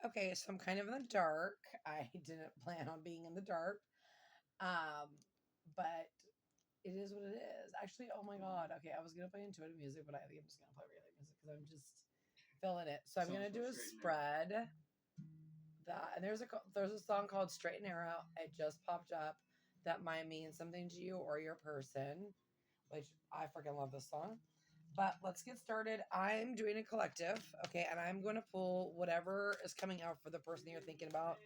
Okay, so I'm kind of in the dark. I didn't plan on being in the dark. But it is what it is. Actually, oh my god. Okay, I was gonna play intuitive music, but I think I'm just gonna play regular music because I'm just feeling it. So I'm gonna do a spread. That and there's a song called Straight and Narrow. It just popped up. That might mean something to you or your person, which I freaking love this song. But let's get started. I'm doing a collective, okay, and I'm going to pull whatever is coming out for the person you're thinking about.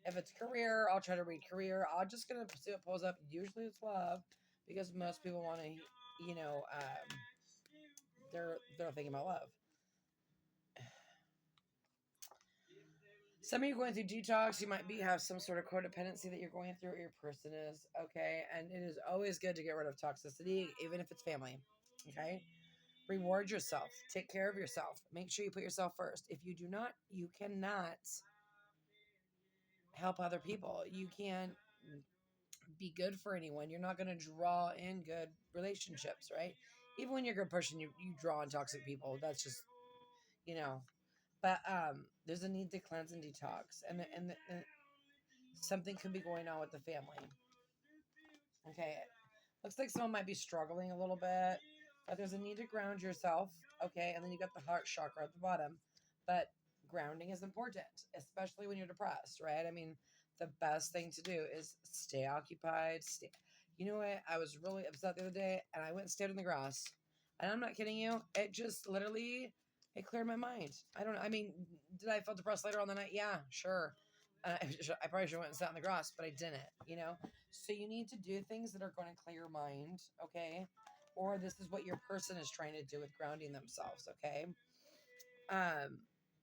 If it's career, I'll try to read career. I'm just going to see what pulls up. Usually it's love because most people want to, they're thinking about love. Some of you going through detox, you might have some sort of codependency that you're going through, or your person is, okay? And it is always good to get rid of toxicity, even if it's family, okay? Reward yourself. Take care of yourself. Make sure you put yourself first. If you do not, you cannot help other people. You can't be good for anyone. You're not going to draw in good relationships, right? Even when you're a good person, you draw in toxic people. That's just, But there's a need to cleanse and detox, and something could be going on with the family. Okay, looks like someone might be struggling a little bit, but there's a need to ground yourself. Okay, and then you got the heart chakra at the bottom, but grounding is important, especially when you're depressed, right? I mean, the best thing to do is stay occupied. You know what? I was really upset the other day, and I went and stayed in the grass. And I'm not kidding you. It just literally, it cleared my mind. I don't know. I mean, did I feel depressed later on the night? Yeah, sure. I probably should have went and sat in the grass, but I didn't, So you need to do things that are going to clear your mind, okay? Or this is what your person is trying to do with grounding themselves, okay?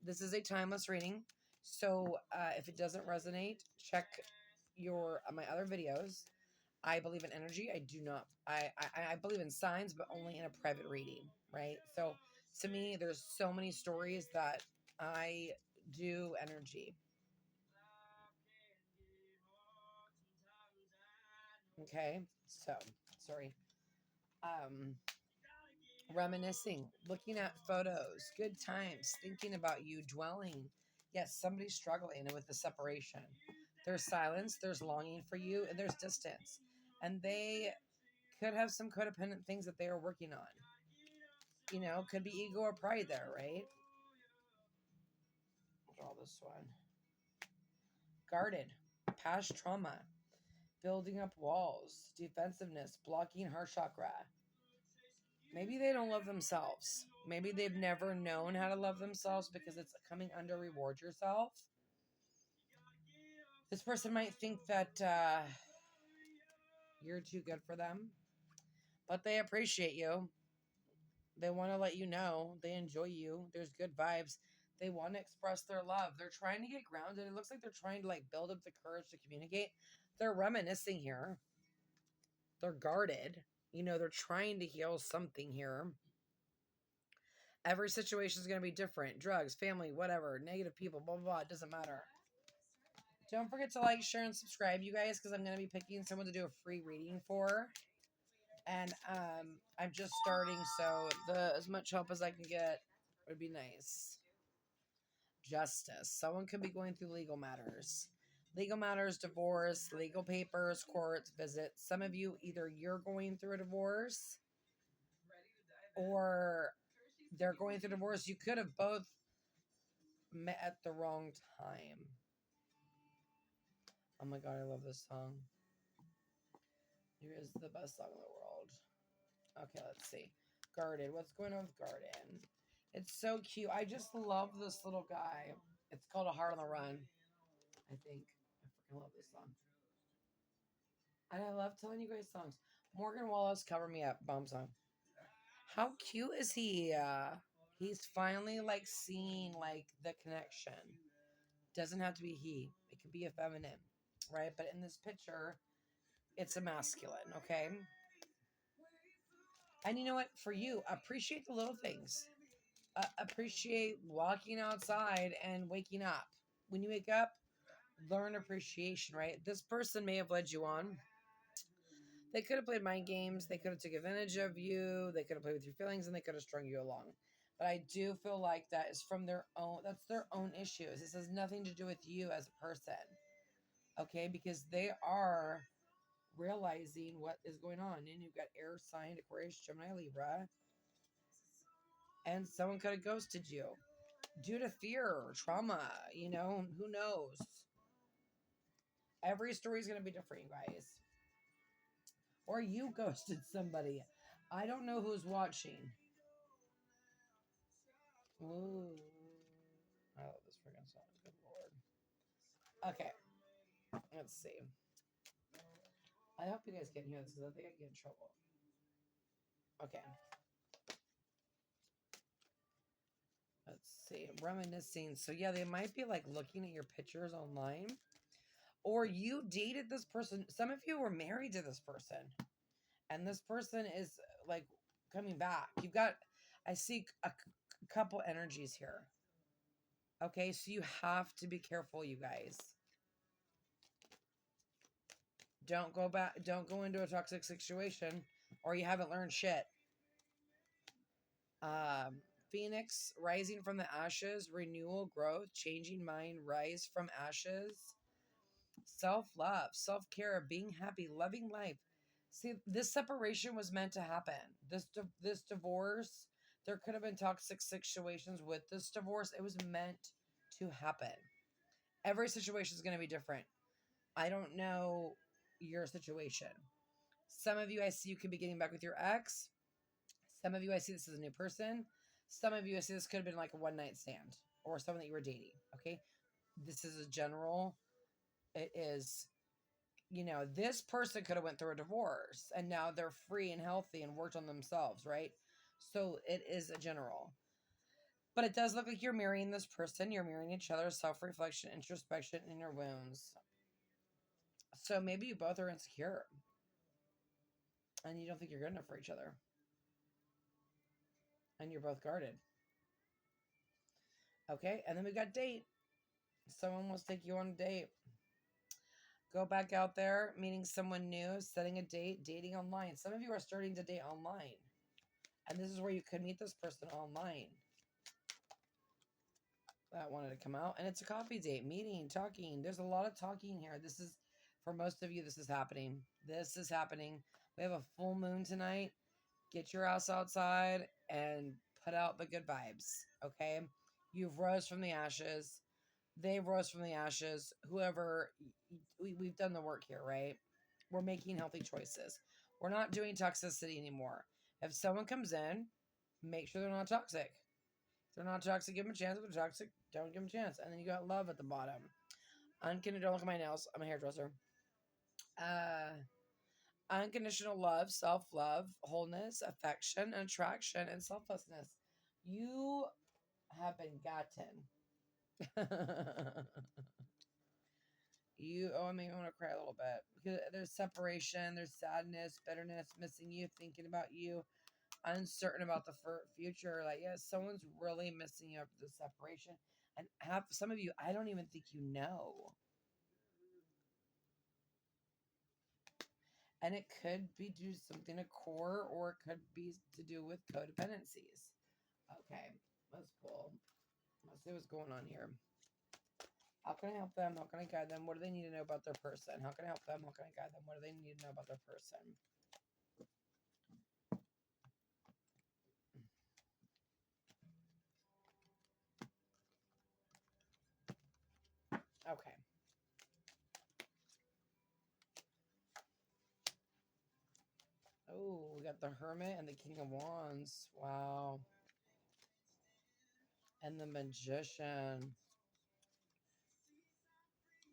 This is a timeless reading. So if it doesn't resonate, check my other videos. I believe in energy. I do not. I believe in signs, but only in a private reading, right? So to me, there's so many stories that I do energy. Okay, so sorry. Reminiscing, looking at photos, good times, thinking about you, dwelling. Yes, somebody's struggling with the separation. There's silence, there's longing for you, and there's distance. And they could have some codependent things that they are working on. Could be ego or pride there, right? I'll draw this one. Guarded, past trauma, building up walls, defensiveness, blocking heart chakra. Maybe they don't love themselves. Maybe they've never known how to love themselves because it's coming under reward yourself. This person might think that you're too good for them, but they appreciate you. They want to let you know they enjoy you. There's good vibes. They want to express their love. They're trying to get grounded. It looks like they're trying to build up the courage to communicate. They're reminiscing here. They're guarded. They're trying to heal something here. Every situation is going to be different. Drugs, family, whatever, negative people, blah, blah, blah. It doesn't matter. Don't forget to like, share, and subscribe, you guys, because I'm going to be picking someone to do a free reading for. And I'm just starting, so as much help as I can get would be nice. Justice. Someone could be going through legal matters. Legal matters, divorce, legal papers, courts, visits. Some of you, either you're going through a divorce or they're going through divorce. You could have both met at the wrong time. Oh my god, I love this song. It is the best song in the world. Okay, let's see. Guarded. What's going on with Garden? It's so cute. I just love this little guy. It's called A Heart on the Run, I think. I freaking love this song. And I love telling you guys songs. Morgan Wallace, Cover Me Up, bomb song. How cute is he? He's finally seeing the connection. Doesn't have to be he. It could be a feminine, right? But in this picture, it's a masculine, okay? And you know what? For you, appreciate the little things. Appreciate walking outside and waking up. When you wake up, learn appreciation, right? This person may have led you on. They could have played mind games. They could have took advantage of you. They could have played with your feelings, and they could have strung you along. But I do feel like that is from their own, that's their own issues. This has nothing to do with you as a person. Okay, because they are realizing what is going on. And you've got air sign, Aquarius, Gemini, Libra, and someone could have ghosted you due to fear or trauma. Who knows? Every story is going to be different, you guys. Or you ghosted somebody. I don't know who's watching. Ooh. I love this freaking song. Good Lord. Okay. Let's see. I hope you guys can hear this because I think I get in trouble. Okay. Let's see. Reminiscing. So yeah, they might be like looking at your pictures online. Or you dated this person. Some of you were married to this person. And this person is like coming back. I see a couple energies here. Okay, so you have to be careful, you guys. Don't go into a toxic situation or you haven't learned shit. Phoenix, rising from the ashes, renewal, growth, changing mind, rise from ashes, self-love, self-care, being happy, loving life. See, this separation was meant to happen. This divorce, there could have been toxic situations with this divorce. It was meant to happen. Every situation is going to be different. I don't know your situation. Some of you, I see you could be getting back with your ex. Some of you, I see this as a new person. Some of you, I see this could have been like a one-night stand or someone that you were dating. Okay. This is a general. It is, this person could have went through a divorce and now they're free and healthy and worked on themselves, right? So it is a general. But it does look like you're marrying this person. You're marrying each other, self-reflection, introspection, inner wounds. So maybe you both are insecure and you don't think you're good enough for each other. And you're both guarded. Okay, and then we got date. Someone wants to take you on a date. Go back out there, meeting someone new, setting a date, dating online. Some of you are starting to date online. And this is where you could meet this person online. That wanted to come out. And it's a coffee date, meeting, talking. There's a lot of talking here. This is, for most of you, this is happening. This is happening. We have a full moon tonight. Get your ass outside and put out the good vibes, okay? You've rose from the ashes. They rose from the ashes. Whoever, we've done the work here, right? We're making healthy choices. We're not doing toxicity anymore. If someone comes in, make sure they're not toxic. If they're not toxic, give them a chance. If they're toxic, don't give them a chance. And then you got love at the bottom. Unconditional, don't look at my nails. I'm a hairdresser. Unconditional love, self-love, wholeness, affection, attraction, and selflessness. You have been gotten. I mean, I want to cry a little bit because there's separation, there's sadness, bitterness, missing you, thinking about you, uncertain about the future. Like, yeah, someone's really missing you after the separation. And some of you, I don't even think you know. And it could be due to something to core, or it could be to do with codependencies. Okay, let's pull. Let's see what's going on here. How can I help them? How can I guide them? What do they need to know about their person? How can I help them? How can I guide them? What do they need to know about their person? Okay. Oh, we got the Hermit and the King of Wands. Wow. And the Magician.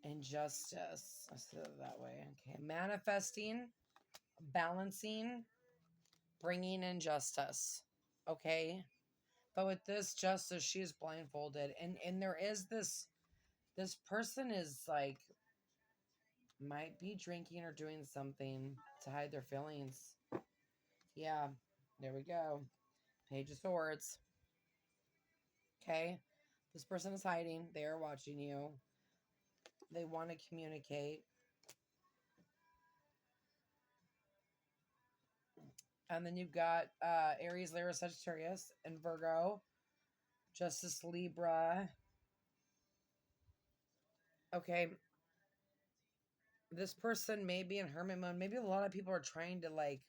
Injustice. Let's do it that way. Okay. Manifesting, balancing, bringing in justice. Okay. But with this justice, she is blindfolded. And there is this person is like, might be drinking or doing something to hide their feelings. Yeah. There we go. Page of Swords. Okay. This person is hiding. They are watching you. They want to communicate. And then you've got Aries, Leo, Sagittarius, and Virgo. Justice Libra. Okay. This person may be in hermit mode. Maybe a lot of people are trying to like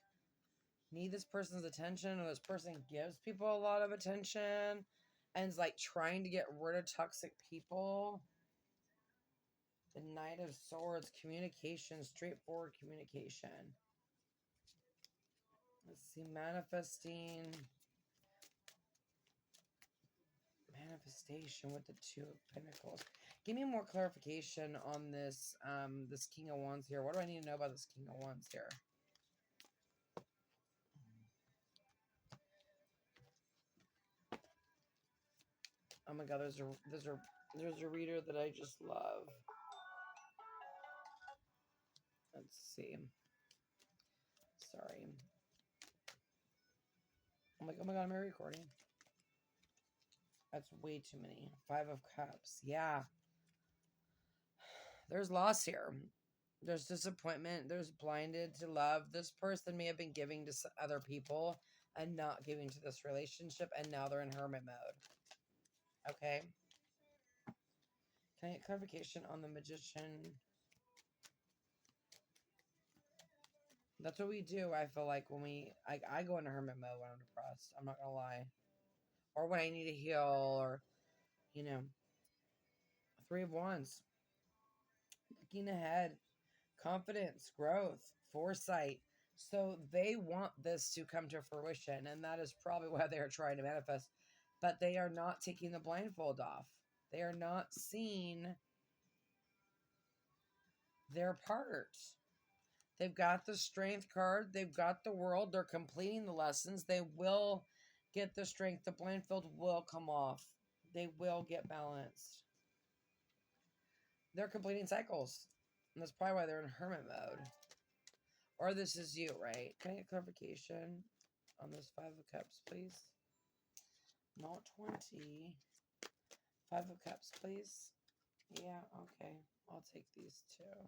need this person's attention, or this person gives people a lot of attention and is like trying to get rid of toxic people. The Knight of Swords, communication, straightforward communication. Let's see, manifestation with the Two of Pentacles. Give me more clarification on this, this King of Wands here. What do I need to know about this King of Wands here? Oh my God, there's a reader that I just love. Let's see. Sorry. I'm like, oh my God, am I recording? That's way too many. Five of Cups. Yeah. There's loss here. There's disappointment. There's blinded to love. This person may have been giving to other people and not giving to this relationship, and now they're in hermit mode. Okay. Can I get clarification on the Magician? That's what we do. I feel like when I go into hermit mode when I'm depressed. I'm not gonna lie. Or when I need to heal, or, you know. Three of Wands. Looking ahead. Confidence, growth, foresight. So they want this to come to fruition, and that is probably why they are trying to manifest. But they are not taking the blindfold off. They are not seeing their part. They've got the Strength card. They've got the World. They're completing the lessons. They will get the Strength. The blindfold will come off. They will get balanced. They're completing cycles. And that's probably why they're in hermit mode. Or this is you, right? Can I get clarification on this Five of Cups, please? Not 20. Five of Cups, please. Yeah, okay. I'll take these two.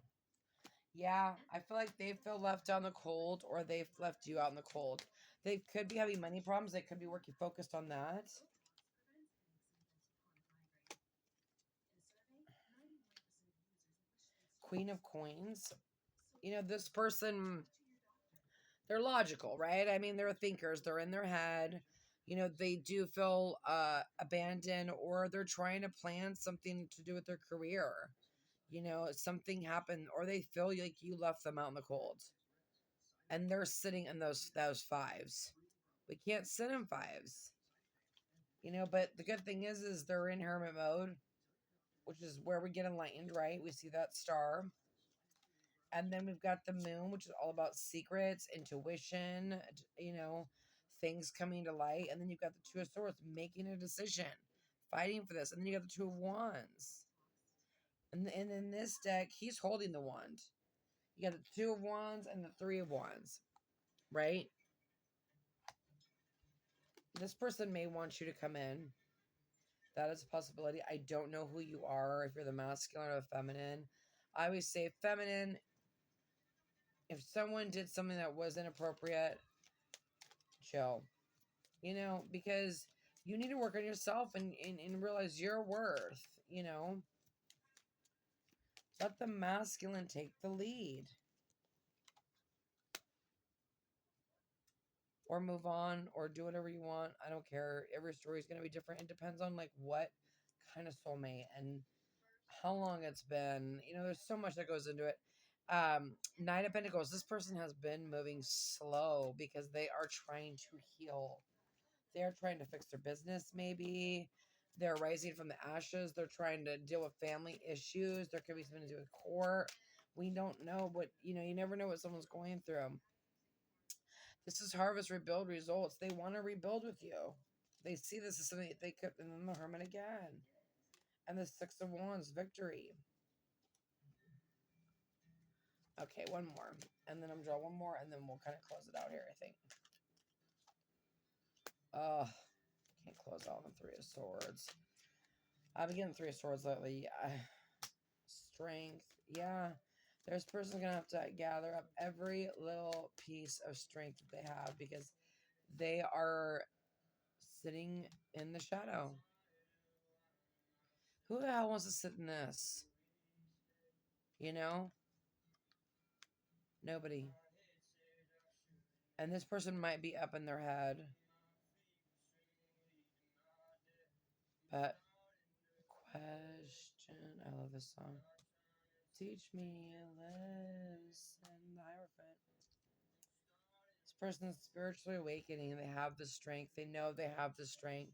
Yeah, I feel like they feel left out in the cold, or they've left you out in the cold. They could be having money problems. They could be working focused on that. Queen of Coins. You know, this person, they're logical, right? I mean, they're thinkers. They're in their head. You know, they do feel abandoned, or they're trying to plan something to do with their career. You know, something happened, or they feel like you left them out in the cold. And they're sitting in those fives. We can't sit in fives. You know, but the good thing is they're in hermit mode, which is where we get enlightened, right? We see that star. And then we've got the moon, which is all about secrets, intuition, you know, things coming to light. And then you've got the Two of Swords, making a decision, fighting for this. And then you got the Two of Wands. And in this deck, he's holding the wand. You got the Two of Wands and the Three of Wands, right? This person may want you to come in. That is a possibility. I don't know who you are, if you're the masculine or the feminine. I always say feminine. If someone did something that was inappropriate, chill. You know, because you need to work on yourself and realize your worth, you know. Let the masculine take the lead. Or move on, or do whatever you want. I don't care. Every story is going to be different. It depends on like what kind of soulmate and how long it's been. You know, there's so much that goes into it. Nine of Pentacles. This person has been moving slow because they are trying to heal. They're trying to fix their business, maybe. They're rising from the ashes. They're trying to deal with family issues. There could be something to do with court. We don't know what, you know, you never know what someone's going through. This is harvest, rebuild, results. They want to rebuild with you. They see this as something that they could, and then the Hermit again. And the Six of Wands, victory. Okay, one more. And then I'm draw one more, and then we'll kind of close it out here, I think. Can't close out the Three of Swords. I've been getting Three of Swords lately. Strength. Yeah. This person's going to have to gather up every little piece of strength that they have, because they are sitting in the shadow. Who the hell wants to sit in this? You know? Nobody. And this person might be up in their head. But question. I love this song. Teach me a lesson. The Hierophant. This person's spiritually awakening. They have the strength. They know they have the strength.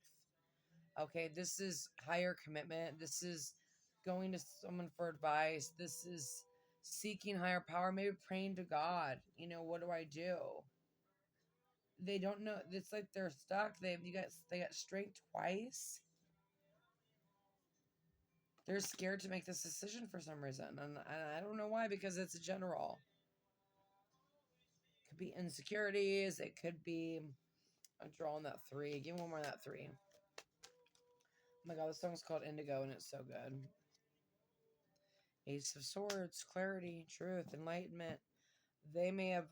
Okay, this is higher commitment. This is going to someone for advice. This is seeking higher power. Maybe praying to God. You know, what do I do? They don't know. It's like they're stuck. They got strength twice. They're scared to make this decision for some reason, and I don't know why, because it's a general. It could be insecurities. It could be. I'm drawing that 3. Give me one more of that 3. Oh my god, this song's called Indigo, and it's so good. Ace of Swords, clarity, truth, enlightenment. They may have,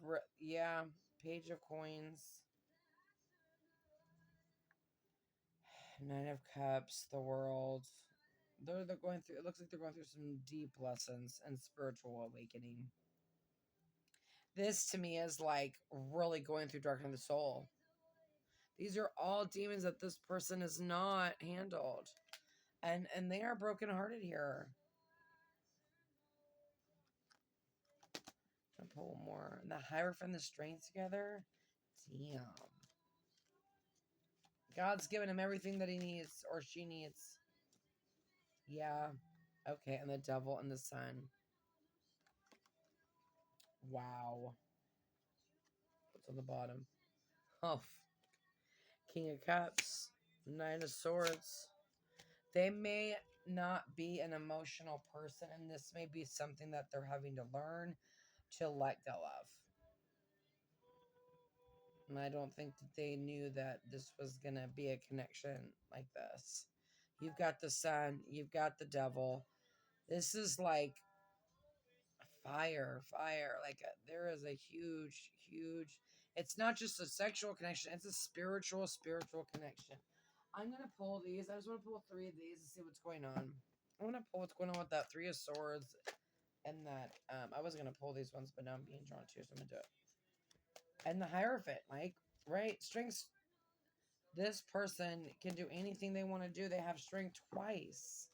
Page of Coins. Nine of Cups, the World. They're going through, it looks like they're going through some deep lessons and spiritual awakening. This to me is like really going through darkening the soul. These are all demons that this person has not handled. And they are brokenhearted here. I'm gonna pull more. And the Hierophant and the Strength together. Damn. God's given him everything that he needs or she needs. Yeah. Okay, and the Devil and the Sun. Wow. What's on the bottom? Oh. King of Cups. Nine of Swords. They may not be an emotional person, and this may be something that they're having to learn to let go of. And I don't think that they knew that this was going to be a connection like this. You've got the Sun. You've got the Devil. This is like fire. Like there is a huge. It's not just a sexual connection. It's a spiritual connection. I'm going to pull these. I just want to pull 3 of these and see what's going on. I want to pull what's going on with that 3 of Swords and that. I was going to pull these ones, but now I'm being drawn to, so I'm going to do it. And the Hierophant, Mike, right? Strength. This person can do anything they want to do. They have strength twice.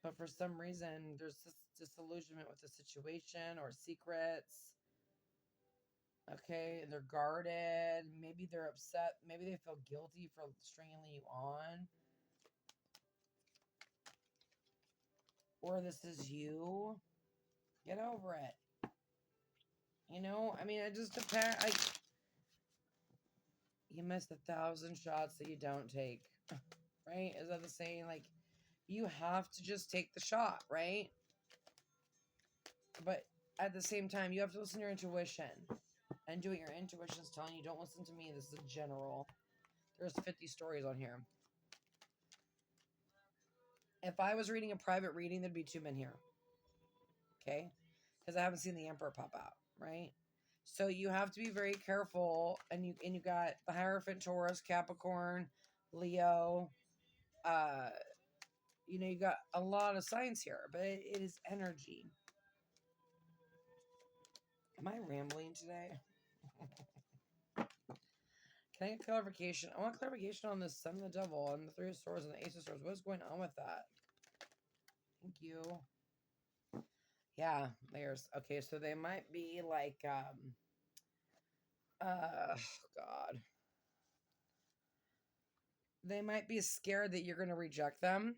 But for some reason, there's this disillusionment with the situation or secrets. Okay, they're guarded. Maybe they're upset. Maybe they feel guilty for stringing you on. Or this is you. Get over it. You know, I mean, it just depends. Like, you missed 1,000 shots that you don't take. Right? Is that the saying? Like, you have to just take the shot, right? But at the same time, you have to listen to your intuition. And do what your intuition is telling you. Don't listen to me. This is a general. There's 50 stories on here. If I was reading a private reading, there'd be 2 men here. Okay? Because I haven't seen the Emperor pop out, right? So you have to be very careful. And you got the Hierophant, Taurus, Capricorn, Leo. You got a lot of signs here, but it is energy. Am I rambling today? Can I get clarification? I want clarification on the Sun and the Devil and the 3 of Swords and the Ace of Swords. What is going on with that? Thank you. Yeah, layers. Okay, so they might be like, God. They might be scared that you're going to reject them.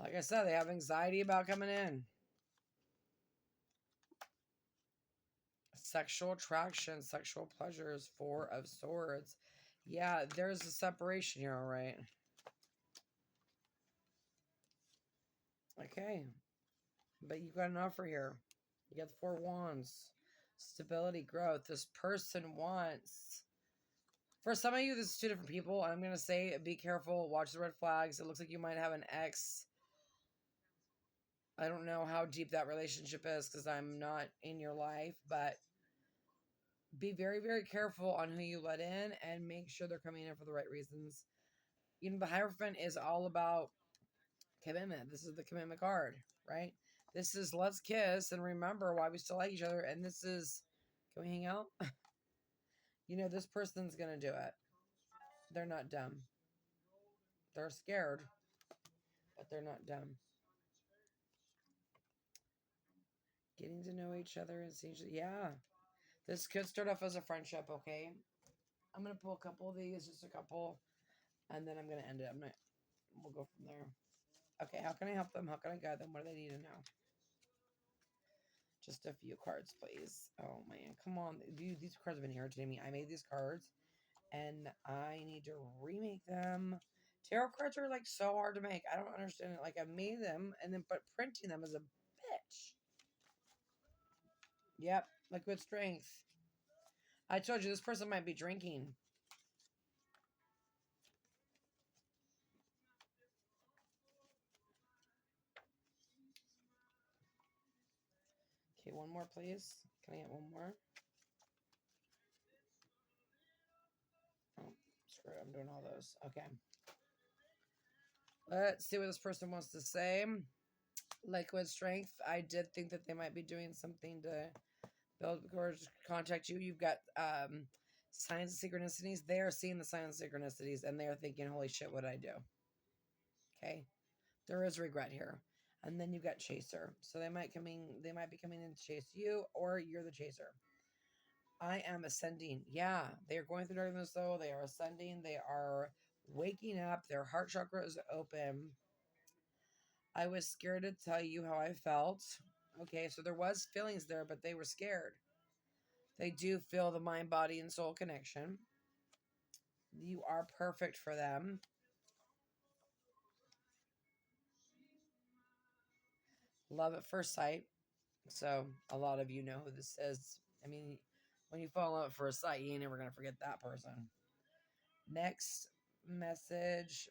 Like I said, they have anxiety about coming in. Sexual attraction, sexual pleasures, 4 of Swords. Yeah, there's a separation here, all right. Okay. But you've got an offer here. You got the 4 Wands. Stability, growth. This person wants... For some of you, this is 2 different people. I'm going to say, be careful. Watch the red flags. It looks like you might have an ex. I don't know how deep that relationship is because I'm not in your life, but Be very, very careful on who you let in and make sure they're coming in for the right reasons. You know, the Hierophant is all about commitment. This is the commitment card, right? This is let's kiss and remember why we still like each other. And this is, can we hang out? You know, this person's going to do it. They're not dumb. They're scared, but they're not dumb. Getting to know each other and seeing, yeah. This could start off as a friendship, okay? I'm going to pull a couple of these, just a couple, and then I'm going to end it. We'll go from there. Okay, how can I help them? How can I guide them? What do they need to know? Just a few cards, please. Oh, man. Come on. Dude, these cards have been irritating me. I made these cards, and I need to remake them. Tarot cards are, like, so hard to make. I don't understand it. Like, I made them, and then, but printing them is a bitch. Yep, liquid strength. I told you, this person might be drinking. Okay, one more, please. Can I get one more? Oh, screw it. I'm doing all those. Okay. Let's see what this person wants to say. Liquid strength. I did think that they might be doing something to build or contact you. You've got signs of synchronicities. They are seeing the signs of synchronicities and they are thinking, holy shit, what did I do? Okay. There is regret here. And then you've got chaser. So they might be coming in to chase you, or you're the chaser. I am ascending. Yeah, they are going through darkness though. They are ascending. They are waking up. Their heart chakra is open. I was scared to tell you how I felt. Okay, so there was feelings there, but they were scared. They do feel the mind, body, and soul connection. You are perfect for them. Love at first sight. So a lot of you know who this is. I mean, when you fall in love at first sight, you ain't never gonna forget that person. Next message.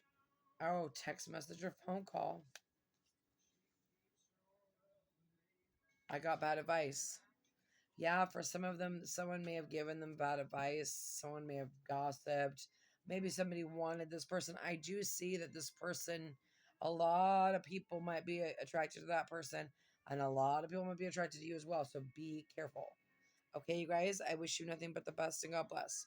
Oh, text message or phone call. I got bad advice. Yeah, for some of them, someone may have given them bad advice. Someone may have gossiped. Maybe somebody wanted this person. I do see that this person, a lot of people might be attracted to that person, and a lot of people might be attracted to you as well. So be careful. Okay, you guys, I wish you nothing but the best and God bless.